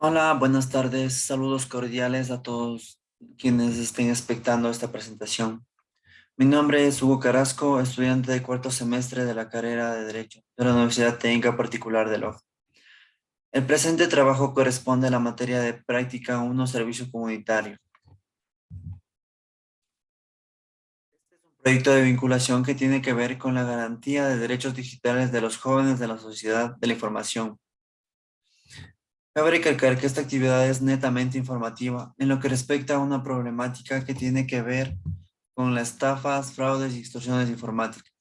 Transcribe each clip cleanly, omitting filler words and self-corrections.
Hola, buenas tardes. Saludos cordiales a todos quienes estén expectando esta presentación. Mi nombre es Hugo Carrasco, estudiante de cuarto semestre de la carrera de Derecho de la Universidad Técnica Particular de Loja. El presente trabajo corresponde a la materia de práctica 1 Servicio Comunitario, proyecto de vinculación que tiene que ver con la garantía de derechos digitales de los jóvenes de la sociedad de la información. Cabe recalcar que esta actividad es netamente informativa en lo que respecta a una problemática que tiene que ver con las estafas, fraudes y extorsiones informáticas.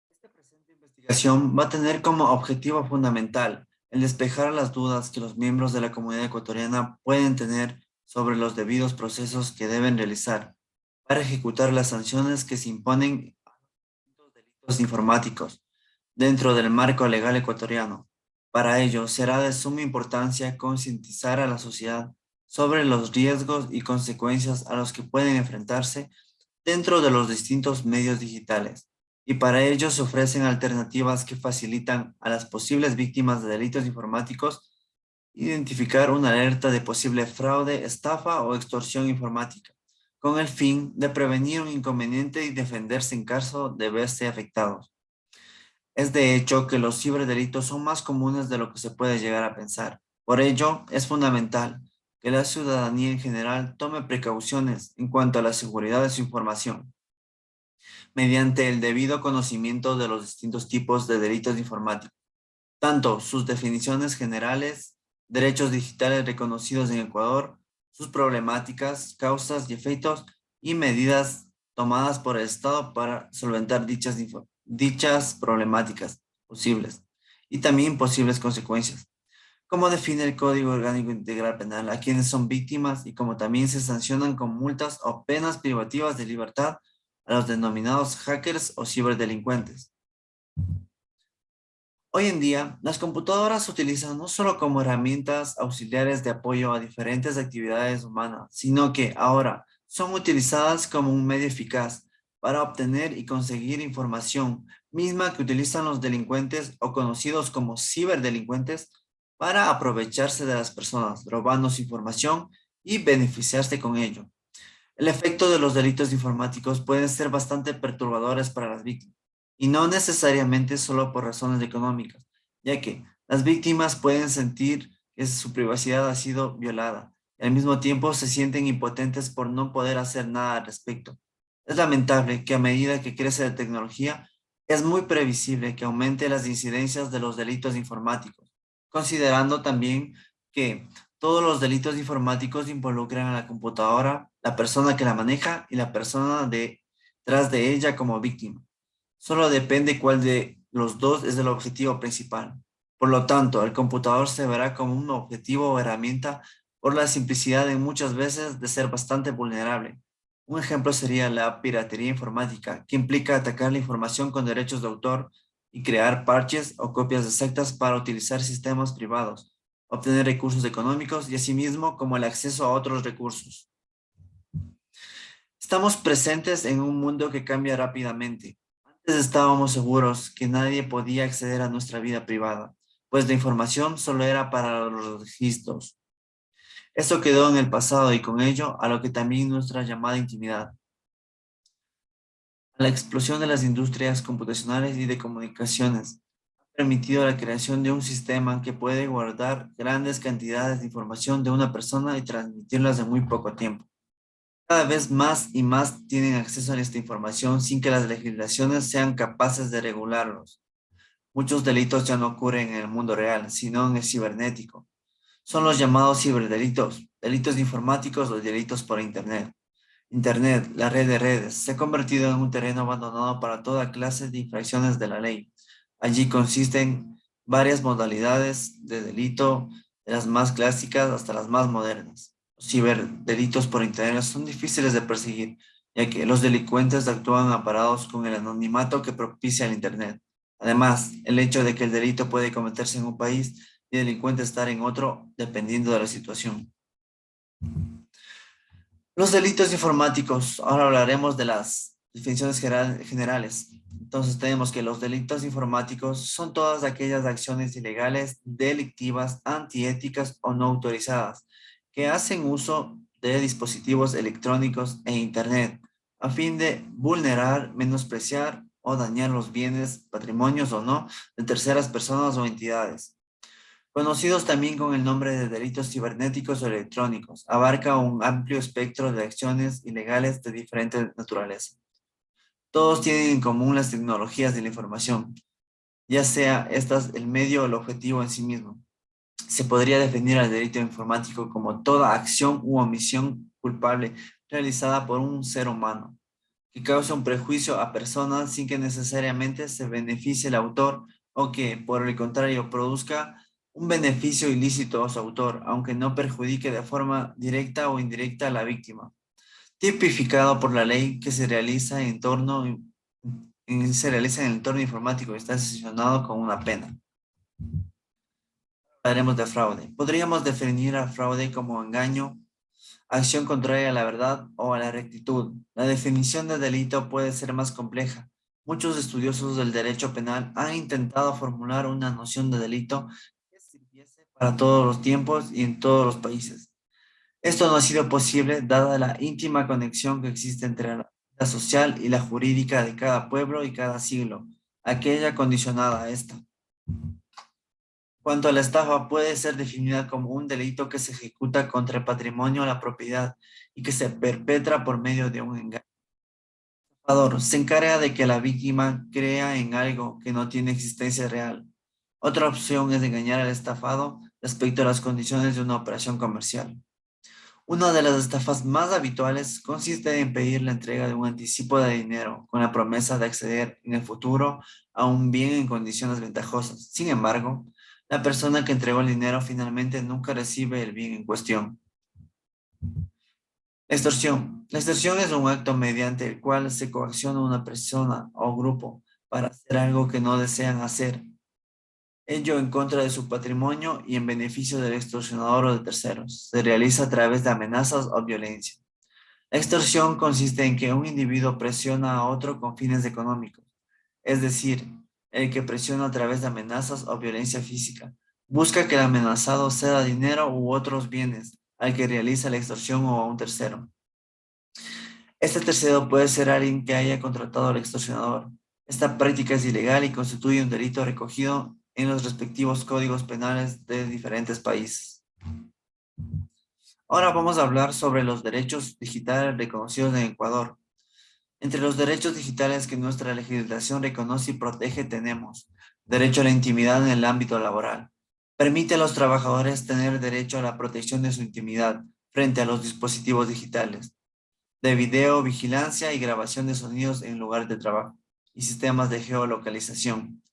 Esta presente investigación va a tener como objetivo fundamental el despejar las dudas que los miembros de la comunidad ecuatoriana pueden tener sobre los debidos procesos que deben realizar para ejecutar las sanciones que se imponen a los delitos informáticos dentro del marco legal ecuatoriano. Para ello, será de suma importancia concientizar a la sociedad sobre los riesgos y consecuencias a los que pueden enfrentarse dentro de los distintos medios digitales. Y para ello se ofrecen alternativas que facilitan a las posibles víctimas de delitos informáticos identificar una alerta de posible fraude, estafa o extorsión informática, con el fin de prevenir un inconveniente y defenderse en caso de verse afectados. Es de hecho que los ciberdelitos son más comunes de lo que se puede llegar a pensar. Por ello, es fundamental que la ciudadanía en general tome precauciones en cuanto a la seguridad de su información, mediante el debido conocimiento de los distintos tipos de delitos informáticos, tanto sus definiciones generales, derechos digitales reconocidos en Ecuador, sus problemáticas, causas y efectos y medidas tomadas por el Estado para solventar dichas problemáticas posibles y también posibles consecuencias. Cómo define el Código Orgánico Integral Penal a quienes son víctimas y cómo también se sancionan con multas o penas privativas de libertad a los denominados hackers o ciberdelincuentes. Hoy en día, las computadoras se utilizan no solo como herramientas auxiliares de apoyo a diferentes actividades humanas, sino que ahora son utilizadas como un medio eficaz para obtener y conseguir información, misma que utilizan los delincuentes o conocidos como ciberdelincuentes para aprovecharse de las personas, robando su información y beneficiarse con ello. El efecto de los delitos informáticos pueden ser bastante perturbadores para las víctimas, y no necesariamente solo por razones económicas, ya que las víctimas pueden sentir que su privacidad ha sido violada y al mismo tiempo se sienten impotentes por no poder hacer nada al respecto. Es lamentable que a medida que crece la tecnología, es muy previsible que aumente las incidencias de los delitos informáticos, considerando también que todos los delitos informáticos involucran a la computadora, la persona que la maneja y la persona detrás de ella como víctima. Solo depende cuál de los dos es el objetivo principal. Por lo tanto, el computador se verá como un objetivo o herramienta por la simplicidad en muchas veces de ser bastante vulnerable. Un ejemplo sería la piratería informática, que implica atacar la información con derechos de autor y crear parches o copias exactas para utilizar sistemas privados, obtener recursos económicos y asimismo como el acceso a otros recursos. Estamos presentes en un mundo que cambia rápidamente. Antes estábamos seguros que nadie podía acceder a nuestra vida privada, pues la información solo era para los registros. Esto quedó en el pasado y con ello a lo que también nuestra llamada intimidad. La explosión de las industrias computacionales y de comunicaciones ha permitido la creación de un sistema que puede guardar grandes cantidades de información de una persona y transmitirlas en muy poco tiempo. Cada vez más y más tienen acceso a esta información sin que las legislaciones sean capaces de regularlos. Muchos delitos ya no ocurren en el mundo real, sino en el cibernético. Son los llamados ciberdelitos, delitos informáticos o delitos por Internet. Internet, la red de redes, se ha convertido en un terreno abandonado para toda clase de infracciones de la ley. Allí consisten varias modalidades de delito, de las más clásicas hasta las más modernas. Los ciberdelitos por Internet son difíciles de perseguir, ya que los delincuentes actúan amparados con el anonimato que propicia el Internet. Además, el hecho de que el delito puede cometerse en un país y el delincuente estar en otro, dependiendo de la situación. Los delitos informáticos. Ahora hablaremos de las definiciones generales. Entonces tenemos que los delitos informáticos son todas aquellas acciones ilegales, delictivas, antiéticas o no autorizadas que hacen uso de dispositivos electrónicos e Internet a fin de vulnerar, menospreciar o dañar los bienes, patrimonios o no de terceras personas o entidades. Conocidos también con el nombre de delitos cibernéticos o electrónicos, abarca un amplio espectro de acciones ilegales de diferente naturaleza. Todos tienen en común las tecnologías de la información, ya sea estas el medio o el objetivo en sí mismo. Se podría definir al delito informático como toda acción u omisión culpable realizada por un ser humano que causa un prejuicio a personas sin que necesariamente se beneficie el autor o que, por el contrario, produzca un beneficio ilícito a su autor, aunque no perjudique de forma directa o indirecta a la víctima. Tipificado por la ley que se realiza en el entorno informático y está sancionado con una pena. Hablaremos de fraude. Podríamos definir al fraude como engaño, acción contraria a la verdad o a la rectitud. La definición de delito puede ser más compleja. Muchos estudiosos del derecho penal han intentado formular una noción de delito que sirviese para todos los tiempos y en todos los países. Esto no ha sido posible dada la íntima conexión que existe entre la vida social y la jurídica de cada pueblo y cada siglo, aquella condicionada a esta. Cuanto a la estafa, puede ser definida como un delito que se ejecuta contra el patrimonio o la propiedad y que se perpetra por medio de un engaño. El estafador se encarga de que la víctima crea en algo que no tiene existencia real. Otra opción es engañar al estafado respecto a las condiciones de una operación comercial. Una de las estafas más habituales consiste en pedir la entrega de un anticipo de dinero con la promesa de acceder en el futuro a un bien en condiciones ventajosas. Sin embargo, la persona que entregó el dinero finalmente nunca recibe el bien en cuestión. Extorsión. La extorsión es un acto mediante el cual se coacciona a una persona o grupo para hacer algo que no desean hacer, ello en contra de su patrimonio y en beneficio del extorsionador o de terceros. Se realiza a través de amenazas o violencia. La extorsión consiste en que un individuo presiona a otro con fines económicos, es decir, el que presiona a través de amenazas o violencia física. Busca que el amenazado ceda dinero u otros bienes al que realiza la extorsión o a un tercero. Este tercero puede ser alguien que haya contratado al extorsionador. Esta práctica es ilegal y constituye un delito recogido en los respectivos códigos penales de diferentes países. Ahora vamos a hablar sobre los derechos digitales reconocidos en Ecuador. Entre los derechos digitales que nuestra legislación reconoce y protege tenemos derecho a la intimidad en el ámbito laboral. Permite a los trabajadores tener derecho a la protección de su intimidad frente a los dispositivos digitales de video, vigilancia y grabación de sonidos en lugar de trabajo y sistemas de geolocalización.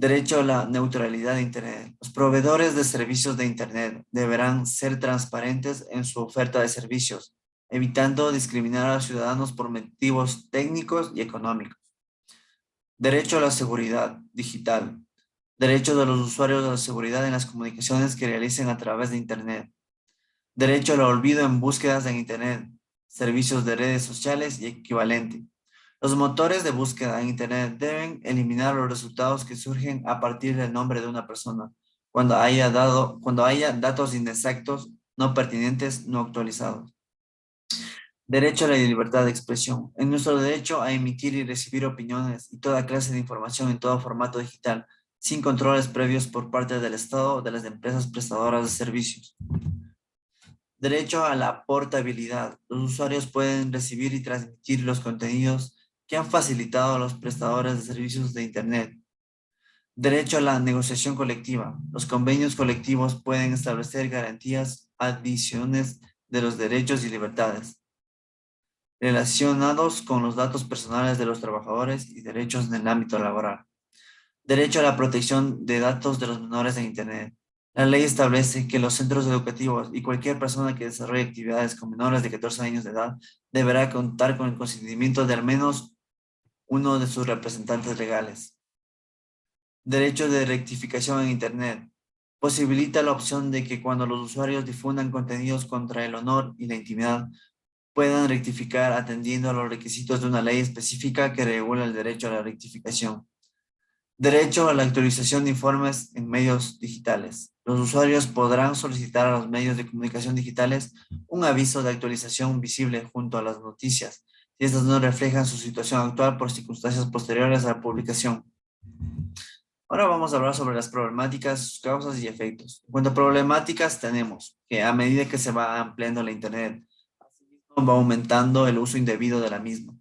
Derecho a la neutralidad de Internet. Los proveedores de servicios de Internet deberán ser transparentes en su oferta de servicios, evitando discriminar a los ciudadanos por motivos técnicos y económicos. Derecho a la seguridad digital. Derecho de los usuarios a la seguridad en las comunicaciones que realicen a través de Internet. Derecho al olvido en búsquedas en Internet, servicios de redes sociales y equivalente. Los motores de búsqueda en Internet deben eliminar los resultados que surgen a partir del nombre de una persona cuando haya datos inexactos, no pertinentes, no actualizados. Derecho a la libertad de expresión. En nuestro derecho a emitir y recibir opiniones y toda clase de información en todo formato digital, sin controles previos por parte del Estado o de las empresas prestadoras de servicios. Derecho a la portabilidad. Los usuarios pueden recibir y transmitir los contenidos que han facilitado a los prestadores de servicios de Internet. Derecho a la negociación colectiva. Los convenios colectivos pueden establecer garantías adicionales de los derechos y libertades relacionados con los datos personales de los trabajadores y derechos en el ámbito laboral. Derecho a la protección de datos de los menores en Internet. La ley establece que los centros educativos y cualquier persona que desarrolle actividades con menores de 14 años de edad deberá contar con el consentimiento de al menos uno de sus representantes legales. Derecho de rectificación en Internet. Posibilita la opción de que cuando los usuarios difundan contenidos contra el honor y la intimidad, puedan rectificar atendiendo a los requisitos de una ley específica que regula el derecho a la rectificación. Derecho a la actualización de informes en medios digitales. Los usuarios podrán solicitar a los medios de comunicación digitales un aviso de actualización visible junto a las noticias, si estas no reflejan su situación actual por circunstancias posteriores a la publicación. Ahora vamos a hablar sobre las problemáticas, sus causas y efectos. En cuanto a problemáticas, tenemos que a medida que se va ampliando la Internet, va aumentando el uso indebido de la misma.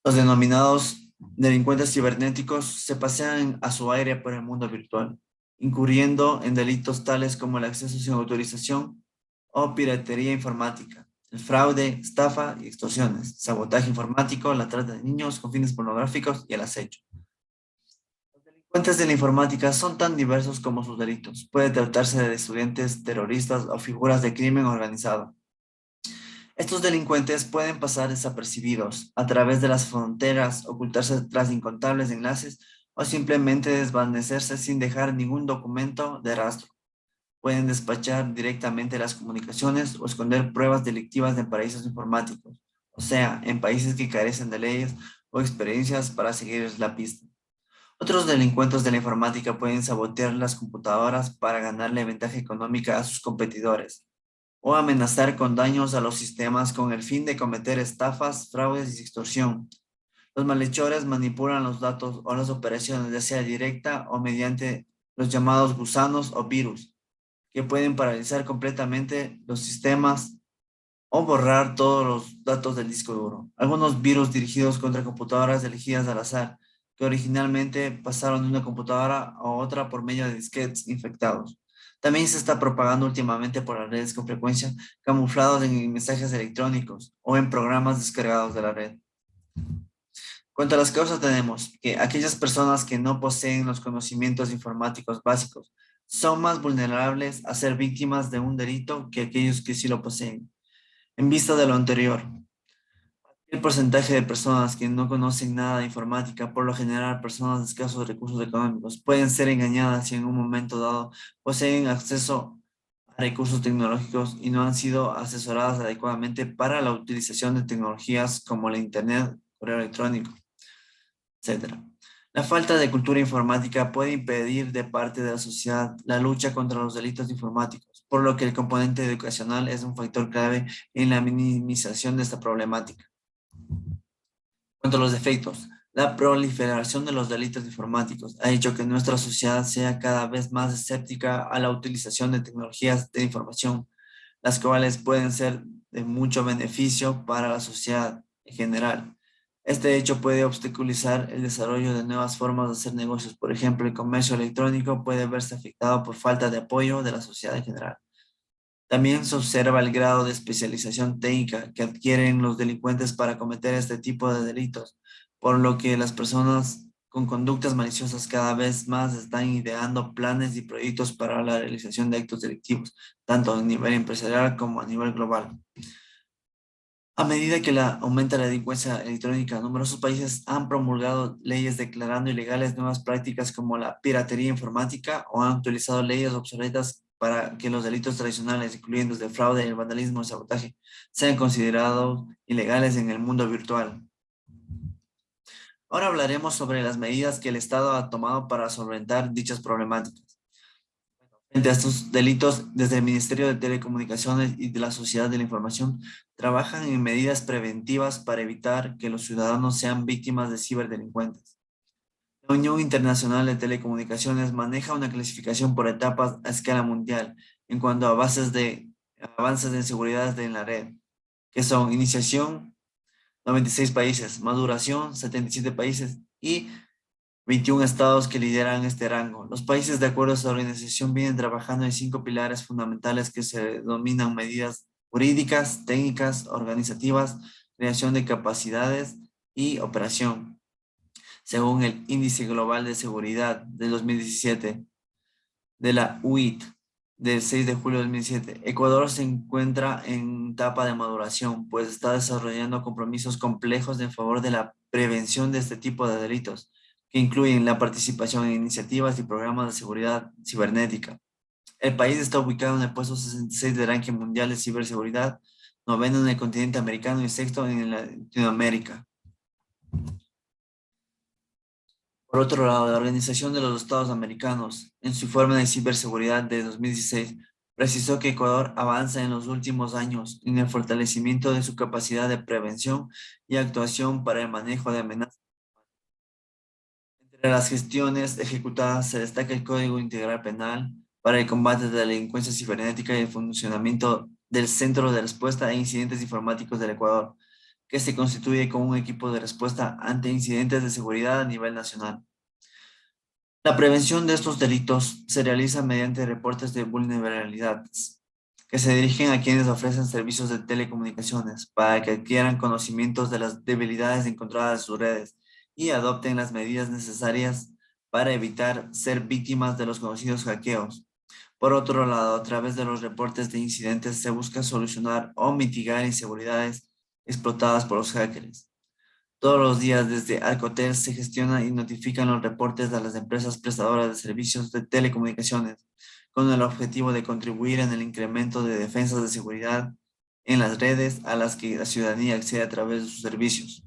Los denominados delincuentes cibernéticos se pasean a su aire por el mundo virtual, incurriendo en delitos tales como el acceso sin autorización o piratería informática, el fraude, estafa y extorsiones, sabotaje informático, la trata de niños con fines pornográficos y el acecho. Los delincuentes de la informática son tan diversos como sus delitos. Puede tratarse de estudiantes, terroristas o figuras de crimen organizado. Estos delincuentes pueden pasar desapercibidos a través de las fronteras, ocultarse tras incontables enlaces o simplemente desvanecerse sin dejar ningún documento de rastro. Pueden despachar directamente las comunicaciones o esconder pruebas delictivas en paraísos informáticos, o sea, en países que carecen de leyes o experiencias para seguir la pista. Otros delincuentes de la informática pueden sabotear las computadoras para ganarle ventaja económica a sus competidores o amenazar con daños a los sistemas con el fin de cometer estafas, fraudes y extorsión. Los malhechores manipulan los datos o las operaciones, ya sea directa o mediante los llamados gusanos o virus, que pueden paralizar completamente los sistemas o borrar todos los datos del disco duro. Algunos virus dirigidos contra computadoras elegidas al azar, que originalmente pasaron de una computadora a otra por medio de disquetes infectados. También se está propagando últimamente por las redes con frecuencia, camuflados en mensajes electrónicos o en programas descargados de la red. Cuanto a las causas, tenemos que aquellas personas que no poseen los conocimientos informáticos básicos son más vulnerables a ser víctimas de un delito que aquellos que sí lo poseen. En vista de lo anterior, el porcentaje de personas que no conocen nada de informática, por lo general personas de escasos recursos económicos, pueden ser engañadas si en un momento dado poseen acceso a recursos tecnológicos y no han sido asesoradas adecuadamente para la utilización de tecnologías como la Internet, correo electrónico, etcétera. La falta de cultura informática puede impedir de parte de la sociedad la lucha contra los delitos informáticos, por lo que el componente educacional es un factor clave en la minimización de esta problemática. Cuanto a los efectos, la proliferación de los delitos informáticos ha hecho que nuestra sociedad sea cada vez más escéptica a la utilización de tecnologías de información, las cuales pueden ser de mucho beneficio para la sociedad en general. Este hecho puede obstaculizar el desarrollo de nuevas formas de hacer negocios. Por ejemplo, el comercio electrónico puede verse afectado por falta de apoyo de la sociedad en general. También se observa el grado de especialización técnica que adquieren los delincuentes para cometer este tipo de delitos, por lo que las personas con conductas maliciosas cada vez más están ideando planes y proyectos para la realización de actos delictivos, tanto a nivel empresarial como a nivel global. A medida que aumenta la delincuencia electrónica, numerosos países han promulgado leyes declarando ilegales nuevas prácticas como la piratería informática o han actualizado leyes obsoletas para que los delitos tradicionales, incluyendo el fraude, el vandalismo y el sabotaje, sean considerados ilegales en el mundo virtual. Ahora hablaremos sobre las medidas que el Estado ha tomado para solventar dichas problemáticas. Frente a estos delitos, desde el Ministerio de Telecomunicaciones y de la Sociedad de la Información, trabajan en medidas preventivas para evitar que los ciudadanos sean víctimas de ciberdelincuentes. La Unión Internacional de Telecomunicaciones maneja una clasificación por etapas a escala mundial en cuanto a avances de seguridad en la red, que son iniciación, 96 países, maduración, 77 países y 21 estados que lideran este rango. Los países, de acuerdo a esta organización, vienen trabajando en 5 pilares fundamentales que se denominan medidas jurídicas, técnicas, organizativas, creación de capacidades y operación. Según el Índice Global de Seguridad del 2017 de la UIT del 6 de julio de 2007, Ecuador se encuentra en etapa de maduración, pues está desarrollando compromisos complejos en favor de la prevención de este tipo de delitos que incluyen la participación en iniciativas y programas de seguridad cibernética. El país está ubicado en el puesto 66 del ranking mundial de ciberseguridad noveno en el continente americano y sexto en Latinoamérica. Por otro lado, la Organización de los Estados Americanos, en su informe de ciberseguridad de 2016, precisó que Ecuador avanza en los últimos años en el fortalecimiento de su capacidad de prevención y actuación para el manejo de amenazas. Entre las gestiones ejecutadas se destaca el Código Integral Penal para el combate de la delincuencia cibernética y el funcionamiento del Centro de Respuesta a Incidentes Informáticos del Ecuador, que se constituye como un equipo de respuesta ante incidentes de seguridad a nivel nacional. La prevención de estos delitos se realiza mediante reportes de vulnerabilidades que se dirigen a quienes ofrecen servicios de telecomunicaciones para que adquieran conocimientos de las debilidades encontradas en sus redes y adopten las medidas necesarias para evitar ser víctimas de los conocidos hackeos. Por otro lado, a través de los reportes de incidentes se busca solucionar o mitigar inseguridades explotadas por los hackers. Todos los días desde Alcatel se gestionan y notifican los reportes a las empresas prestadoras de servicios de telecomunicaciones con el objetivo de contribuir en el incremento de defensas de seguridad en las redes a las que la ciudadanía accede a través de sus servicios.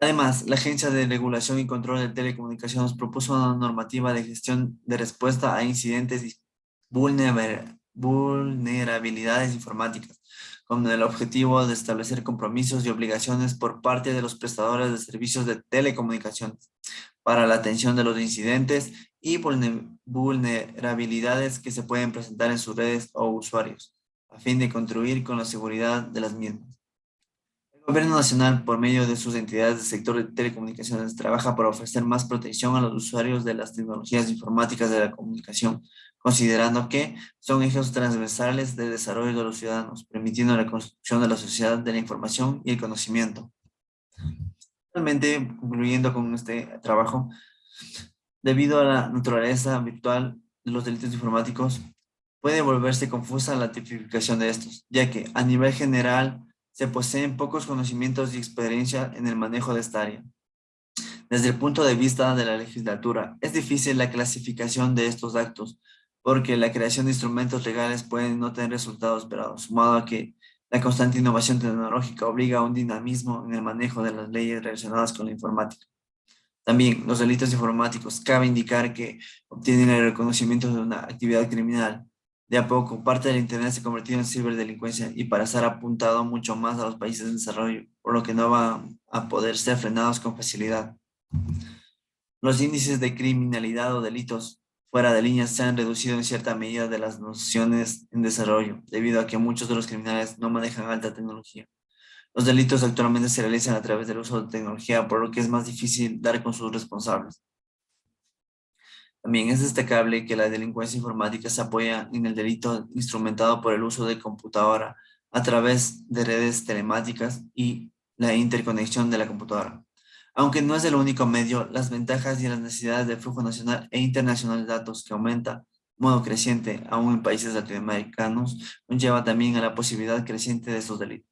Además, la Agencia de Regulación y Control de Telecomunicaciones propuso una normativa de gestión de respuesta a incidentes y vulnerabilidades informáticas, con el objetivo de establecer compromisos y obligaciones por parte de los prestadores de servicios de telecomunicaciones para la atención de los incidentes y vulnerabilidades que se pueden presentar en sus redes o usuarios, a fin de contribuir con la seguridad de las mismas. El Gobierno Nacional, por medio de sus entidades del sector de telecomunicaciones, trabaja para ofrecer más protección a los usuarios de las tecnologías informáticas de la comunicación, considerando que son ejes transversales de desarrollo de los ciudadanos, permitiendo la construcción de la sociedad de la información y el conocimiento. Finalmente, concluyendo con este trabajo, debido a la naturaleza virtual de los delitos informáticos, puede volverse confusa la tipificación de estos, ya que a nivel general se poseen pocos conocimientos y experiencia en el manejo de esta área. Desde el punto de vista de la legislatura, es difícil la clasificación de estos actos, porque la creación de instrumentos legales puede no tener resultados esperados, sumado a que la constante innovación tecnológica obliga a un dinamismo en el manejo de las leyes relacionadas con la informática. También los delitos informáticos. Cabe indicar que obtienen el reconocimiento de una actividad criminal. De a poco, parte del Internet se ha convertido en ciberdelincuencia y para ser apuntado mucho más a los países en desarrollo, por lo que no van a poder ser frenados con facilidad. Los índices de criminalidad o delitos fuera de línea se han reducido en cierta medida de las naciones en desarrollo, debido a que muchos de los criminales no manejan alta tecnología. Los delitos actualmente se realizan a través del uso de tecnología, por lo que es más difícil dar con sus responsables. También es destacable que la delincuencia informática se apoya en el delito instrumentado por el uso de computadora a través de redes telemáticas y la interconexión de la computadora. Aunque no es el único medio, las ventajas y las necesidades del flujo nacional e internacional de datos que aumenta de modo creciente aún en países latinoamericanos conlleva también a la posibilidad creciente de estos delitos.